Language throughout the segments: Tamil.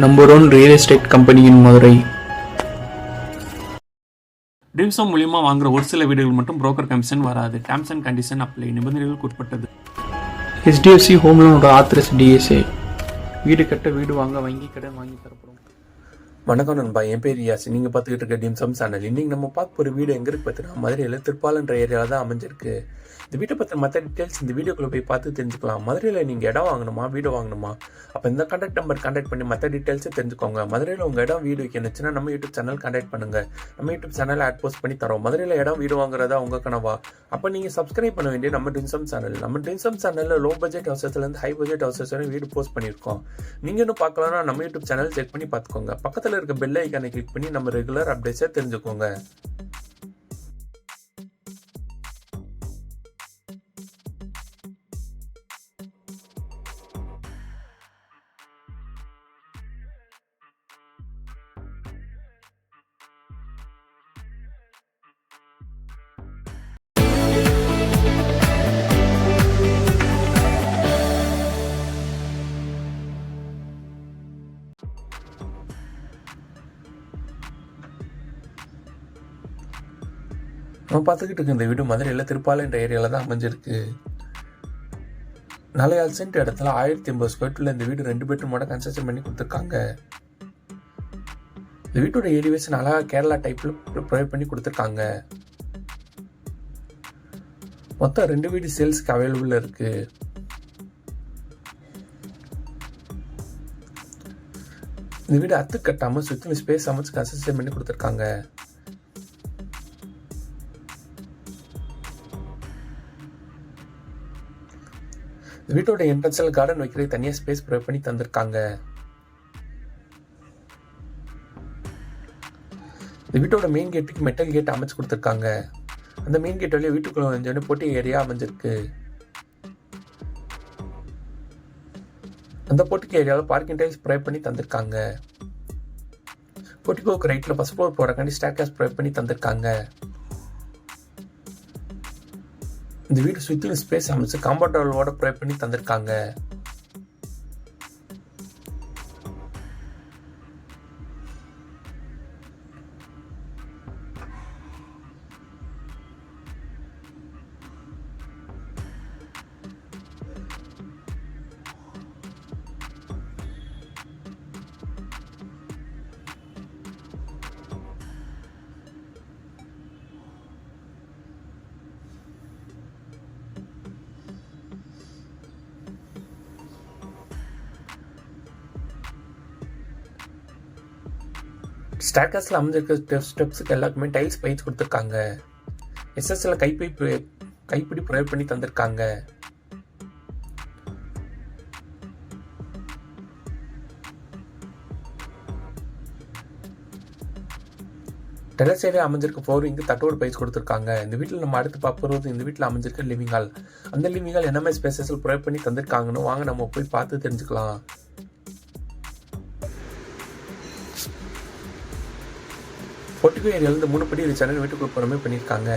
Number 1 real estate company in Madurai. Dreams Home மூலியமாக வாங்குற ஒரு சில வீடுகள் மட்டும் புரோக்கர் கமிஷன் வராது. Terms and condition apply. நிபந்தனைகளுக்கு உட்பட்டது. HDFC ஹோம் லோனோட ஆத்தரஸ் DSA. வீடு கட்ட, வீடு வாங்க, வங்கி கடன் வாங்கி தரப்படும். வணக்கம் நண்பா, என் பேர் யாசி. நீங்கள் பார்த்துக்கிட்டு இருக்க ட்ரீம்ஸ் ஹோம் சேனல். இன்றைக்கி நம்ம பார்க்க போகிற வீடு எங்கே இருக்குது பார்த்தீங்கன்னா, மதுரையில் திருப்பாலன்ற ஏரியாவில் தான் அமைஞ்சிருக்கு. இந்த வீட்டை பற்றி மற்ற டீட்டெயில்ஸ் இந்த வீடியோக்குள்ளே போய் பார்த்து தெரிஞ்சுக்கலாம். மதுரையில் நீங்கள் இடம் வாங்கணுமா, வீடு வாங்கணுமா, அப்போ இந்த கான்டாக்ட் நம்பர் கான்டாக்ட் பண்ணி மற்ற டீட்டெயில்ஸை தெரிஞ்சுக்கோங்க. மதுரையில் உங்கள் இடம் வீடு வைக்கணுச்சுன்னா நம்ம யூடியூப் சேனல் கான்டாக்ட் பண்ணுங்கள். நம்ம யூடியூப் சேனல் ஆட் போஸ்ட் பண்ணி தரோம். மதுரையில் இடம் வீடு வாங்குறதா உங்கள் கனவா? அப்போ நீங்கள் சப்ஸ்கிரைப் பண்ண வேண்டிய நம்ம ட்ரீம்ஸ் ஹோம் சேனல். நம்ம ட்ரீம்ஸ் ஹோம் சேனலில் லோ பட்ஜெட் ஹவுசஸ்லேருந்து ஹை பட்ஜெட் ஹவுசஸ் வரை வீடு போஸ்ட் பண்ணியிருக்கோம். நீங்கள் இன்னும் பார்க்கலன்னா நம்ம யூடியூப் சேனல் செக் பண்ணி பார்த்துக்கோங்க. பக்கத்தில் இருக்க பெல் ஐக்கானை கிளிக் பண்ணி நம்ம ரெகுலர் அப்டேட்ஸை தெரிஞ்சுக்கோங்க. நம்ம பார்த்துக்கிட்டு இருக்க இந்த வீடு மதுரையில் திருப்பாலை என்ற ஏரியாவில் தான் அமைஞ்சிருக்கு. 4 சென்ட் இடத்துல 1050 ஸ்கொயர் ஃபீட்டில் இந்த வீடு 2 பெட்ரூமோட கன்ஸ்ட்ரக்ஷன் பண்ணி கொடுத்துருக்காங்க. இந்த வீட்டோட ஏரியாஸ் நல்லா கேரளா டைப்பில் ப்ரொவைட் பண்ணி கொடுத்துருக்காங்க. மொத்தம் 2 வீடு சேல்ஸ்க்கு அவைலபிள் இருக்கு. இந்த வீடு அத்து கட்டாமல் சுற்றி ஸ்பேஸ் அமைச்சு கன்ஸ்ட்ரக்ஷன் பண்ணி கொடுத்துருக்காங்க. வீட்டோட என்ட்ரன்ஸில் கார்டன் வைக்கிறது தனியாக ஸ்பேஸ் ப்ரொவைட் பண்ணி தந்திருக்காங்க. இந்த வீட்டோட மெயின் கேட்டுக்கு மெட்டல் கேட் அமைச்சு கொடுத்துருக்காங்க. அந்த மெயின் கேட் வழியாக வீட்டுக்குள்ள வந்து போட்டி ஏரியா அமைஞ்சிருக்கு. அந்த போட்டிக்கு ஏரியாவில் பார்க்கிங் டைல்ஸ் ப்ரொவைட் பண்ணி தந்திருக்காங்க. போட்டிக்கு ரைட்டில் ஃபர்ஸ்ட் ஃப்ளோர் போகிறக்காண்டி ஸ்டேர்கேஸ் ப்ரொவைட் பண்ணி தந்திருக்காங்க. இந்த வீடு சுற்றிலும் ஸ்பேஸ் அமைச்சு காம்பவுண்ட் வாலோட ப்ரொவைட் பண்ணி தந்திருக்காங்க. ஸ்டேர்கேஸில் அமைஞ்சிருக்க ஸ்டெப்ஸுக்கு எல்லாருக்குமே டைல்ஸ் பைட்ஸ் கொடுத்துருக்காங்க. எஸ்எஸ்ல கைப்பிடி ப்ரொவைட் பண்ணி தந்திருக்காங்க. டெரஸ் ஏரியா அமைஞ்சிருக்க ஃப்ளோரிங்க்கு தட்டோடு பைட்ஸ் கொடுத்துருக்காங்க. இந்த வீட்டில் நம்ம அடுத்து பார்ப்பது இந்த வீட்டில் அமைஞ்சிருக்க லிவிங் ஹால். அந்த லிவிங் ஹால் என்ன மாதிரி ஸ்பேசஸில் ப்ரொவைட் பண்ணி தந்திருக்காங்கன்னு வாங்க நம்ம போய் பார்த்து தெரிஞ்சுக்கலாம். பொட்டிகோ ஏரியாவிலேருந்து 3 படி சேனல் வீட்டுக்குள்ள போகிற மாதிரி பண்ணியிருக்காங்க.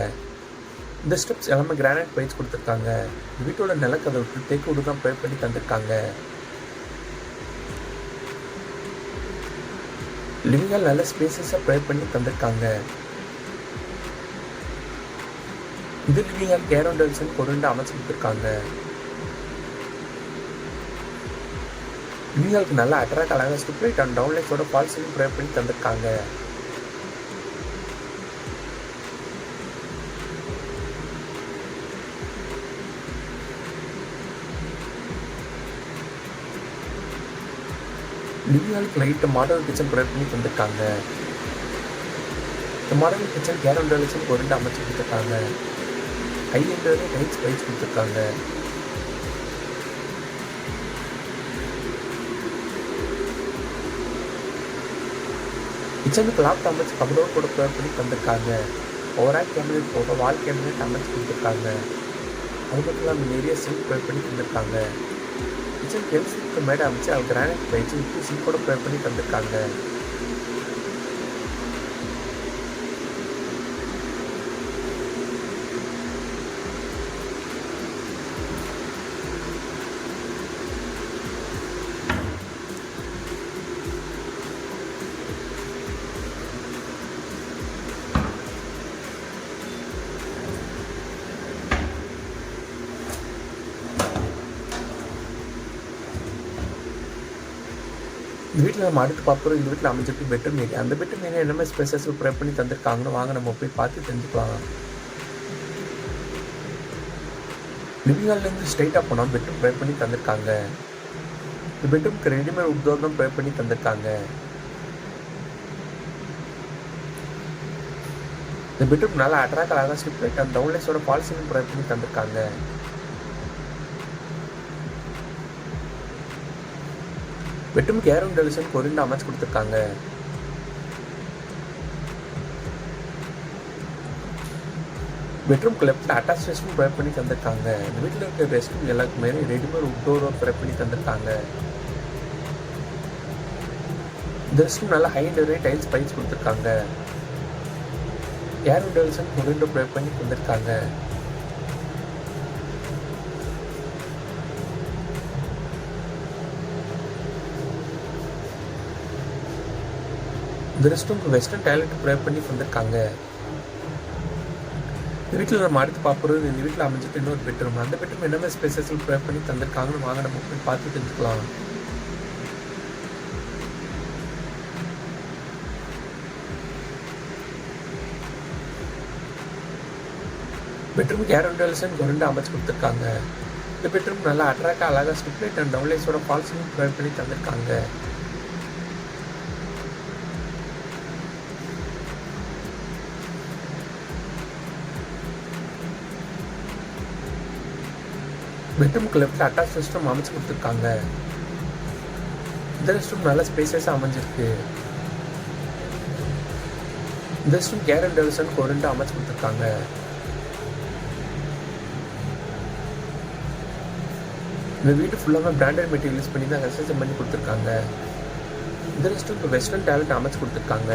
இந்த ஸ்டெப்ஸ் எல்லாமே கிரானைட் பைட்ஸ் கொடுத்துருக்காங்க. வீட்டோட நிலக்கதவுக்கு தேக்கு விடு தான் ப்ரொவைட் பண்ணி தந்திருக்காங்க. லிவிங் ஹால் நல்ல ஸ்பேசஸாக ப்ரொவைட் பண்ணி தந்திருக்காங்க. இது லிவிங் ஹால் கேரன் டெல்சன் கொண்டு அமைச்சு கொடுத்துருக்காங்க. லிவிங் ஹாலுக்கு நல்லா அட்ராக்ட் அழகாக ஸ்டிப் லைட் அண்ட் டவுன் லைட்டோட ஃபால் சீலிங் ப்ரொவைட் பண்ணி தந்திருக்காங்க. லிவிங் ஹாலுக்கு லைட்டு மாடல் கிச்சன் ப்ரொவைட் பண்ணி தந்திருக்காங்க. இந்த மாடல் கிச்சன் கேரன் டெலிசன் ஒரு அமைச்சு கொடுத்துருக்காங்க. ஹைலைட்டர் டைல்ஸ் பைட்ஸ் கொடுத்துருக்காங்க. கிச்சனுக்கு லாப்ட் அமைச்சு கபடோடு கூட ப்ரொவைட் பண்ணி தந்திருக்காங்க. ஓவரால் கேபினெட் போக வால் கேபினெட் அமைச்சு கொடுத்துருக்காங்க. அது மட்டும் இல்லாமல் நிறைய சிங்க் ப்ரொவைட் பண்ணி தந்திருக்காங்க. கிச்சன் கெல்ஸுக்கு மேடை அமைச்சு அவங்க கிரானைட் பைட்ஸ் விட்டு சிங்கோட ப்ரொவைட் பண்ணி தந்திருக்காங்க. இந்த வீட்டில் நம்ம அடுத்து பார்க்குறோம். இந்த வீட்டில் அமைஞ்சிருக்கு பெட்ரூம் ஏரியா. அந்த பெட்ரூம் ஏரியா என்ன மாதிரி ஸ்பெஷல்ஸ் ப்ரொவைட் பண்ணி தந்திருக்காங்கன்னு வாங்க நம்ம போய் பார்த்து தெரிஞ்சுக்கலாம். லிவிங் ஹால்லேருந்து ஸ்ட்ரைட்டாக போனால் பெட்ரூம் ப்ரொவைட் பண்ணி தந்திருக்காங்க. இந்த பெட்ரூம்க்கு ரெடிமேட் உட் டோர் தான் ப்ரொவைட் பண்ணி தந்திருக்காங்க. இந்த பெட்ரூம் நல்லா அட்ராக்ட் ஸ்லிப் லைட் அண்ட் டவுன்லைஸோட ஃபால் சீலிங் ப்ரொவைட் பண்ணி தந்திருக்காங்க. பெட்ரூம்க்கு ஏர் வென்டிலேஷன் கொரிண்டோ அமைச்சு கொடுத்துருக்காங்க. பெட்ரூம்க்கு லெஃப்ட்டில் அட்டாச் ரெஸ்ட் ரூம் ப்ரொவைட் பண்ணி தந்திருக்காங்க. இந்த வீட்டில் இருக்கிற ரெஸ்ட் ரூம் எல்லாருக்குமே ரெடிமேட் உட் டோர் ப்ரொவைட் பண்ணி தந்திருக்காங்க. இந்த ரெஸ்ட் ரூம் நல்லா ஹை டோரே டைல்ஸ் பைல்ஸ் கொடுத்துருக்காங்க. ஏர் வென்டிலேஷன் கொரிண்டோ ப்ரொவைட் பண்ணி தந்திருக்காங்க. இந்த ரெஸ்ட் ரூம்க்கு வெஸ்டர்ன் டாய்லெட் ப்ரொவைட் பண்ணி தந்திருக்காங்க. இந்த வீட்டில் நம்ம அடுத்து பார்க்குறது இந்த வீட்டில் அமைஞ்சிட்டு இன்னொரு பெட்ரூம். அந்த பெட்ரூம் என்ன மாதிரி ஸ்பேசஸ் ப்ரொவைட் பண்ணி தந்திருக்காங்கன்னு வாங்க நம்ம போய் பார்த்து தெரிஞ்சுக்கலாம். பெட்ரூமுக்கு ஏர் வென்டிலேஷன் கொரிண்டோ அமைச்சு கொடுத்துருக்காங்க. இந்த பெட்ரூம் நல்லா அட்ராக்டாக அழகாக ஸ்லிப் லைட் அண்ட் டவுன்லைஸோட ஃபால் சீலிங் ப்ரொவைட் பண்ணி தந்திருக்காங்க. பெட்ரூமுக்கு லெஃப்ட்டில் அட்டாச் ரெஸ்ட் ரூம் அமைச்சு கொடுத்துருக்காங்க. இந்த ரெஸ்ட் ரூம் நல்லா ஸ்பேசியஸாக அமைஞ்சிருக்கு. இந்த ரெஸ்ட் ரூம் ஏர் வென்டிலேஷன் கொரிண்டோ அமைச்சு கொடுத்துருக்காங்க. இந்த வீடு ஃபுல்லாக பிராண்டட் மெட்டீரியல் யூஸ் பண்ணி தான் கன்ஸ்ட்ரக்ஷன் பண்ணி கொடுத்துருக்காங்க. இந்த ரெஸ்ட் ரூம்க்கு வெஸ்டர்ன் டாய்லெட் அமைச்சு கொடுத்துருக்காங்க.